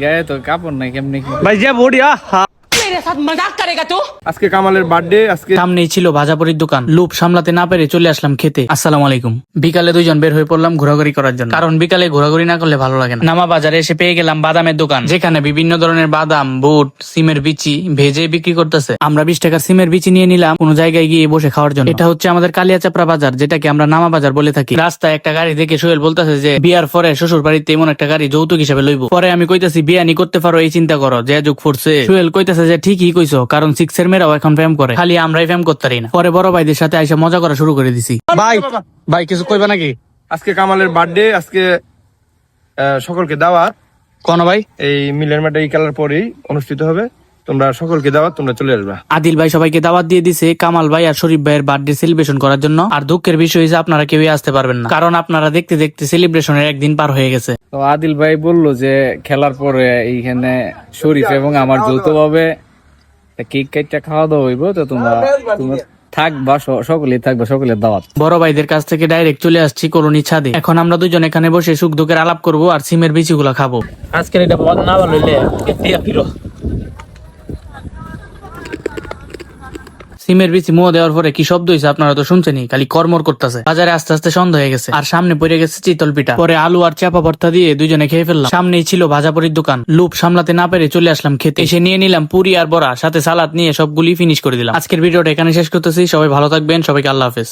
গায়ে তো কাপড় নাই কেমনি কি ভাই যে বড়িয়া मेरे साथ मजाक करेगा तू। আজকে কামালের বার্থডে। আজকে সামনেই ছিল ভাজাপুরির দোকান। লোভ সামলাতে না পেরে চলে আসলাম খেতে। আসসালামু আলাইকুম। বিকালে দুইজন বের হয়ে পড়লাম ঘোরাঘুরি করার জন্য, কারণ বিকালে ঘোরাঘুরি না করলে ভালো লাগে না। নামা বাজারে এসে পেয়ে গেলাম বাদামের দোকান, যেখানে বিভিন্ন ধরনের বাদাম, বুট, সিমের বিচি ভেজে বিক্রি করতেছে। আমরা 20 টাকার সিমের বিচি নিয়ে নিলাম কোনো জায়গায় গিয়ে বসে খাওয়ার জন্য। এটা হচ্ছে আমাদের কালিয়াচাপড়া বাজার, যেটাকে আমরা নামা বাজার বলে থাকি। রাস্তায় একটা গাড়ি দেখে সোহেল বলতেছে যে বিয়ার পরে শ্বশুর বাড়িতে এমন একটা গাড়ি যৌতুক হিসেবে লইব। পরে আমি কইতাছি বিয়ানি করতে পারো এই চিন্তা করো, যে যুগ ফুরছে। সোহেল কইতাছে যে ঠিকই কইছো, কারণ 6 এর মেয়েরাও এখন প্রেম করে, খালি আমরাই প্রেম করতে পারি না। পরে বড় ভাইদের সাথে আইসা মজা করা শুরু করে দিছি। ভাই ভাই কিছু কইবা নাকি? আজকে কামালের বার্থডে। আজকে সকলকে দাওয়াত। কোন ভাই? এই মিলের মাঠে এই খেলার পরেই অনুষ্ঠিত হবে। তোমরা সকলকে দাওয়াত, তোমরা চলে আসবা। আদিল ভাই সবাইকে দাওয়াত দিয়ে দিছে কামাল ভাই আর শরীফ ভাইয়ের বার্থডে সেলিব্রেশন করার জন্য। আর দুঃখের বিষয় হচ্ছে আপনারা কেউই আসতে পারবেন না, কারণ আপনারা দেখতে দেখতে সেলিব্রেশনের একদিন পার হয়ে গেছে। তো আদিল ভাই বললো যে খেলার পরে এইখানে শরীফ এবং আমার যৌথভাবে কেক কেকটা খাওয়া দাওয়া হইব। তো তোমরা থাকবা, সকলেই থাকবা, সকলের দাওয়াত। বড় ভাইদের কাছ থেকে ডাইরেক্ট চলে আসছি কলোনি ছাদে। এখন আমরা দুজন এখানে বসে সুখ দুঃখের আলাপ করব আর সিমের বিচিগুলা খাবো। আজকের এটা বদ না ভালো হইলে কেটিয়া ফিরো। সিমের বিচি মোয়া দেওয়ার পরে কি শব্দ হয়েছে আপনারা তো শুনছেনই, খালি কর্মর করতেছে। বাজারে আস্তে আস্তে সন্ধ্যা হয়ে গেছে আর সামনে পড়ে গেছে চিতল পিঠা। পরে আলু আর চাপা ভর্তা দিয়ে দুজনে খেয়ে ফেললাম। সামনেই ছিল ভাজাপুরির দোকান। লোভ সামলাতে না পেরে চলে আসলাম খেতে। এসে নিয়ে নিলাম পুরি আর বড়া, সাথে সালাদ নিয়ে সবগুলি ফিনিশ করে দিলাম। আজকের ভিডিওটা এখানে শেষ করতেছি। সবাই ভালো থাকবেন, সবাইকে আল্লাহ হাফেজ।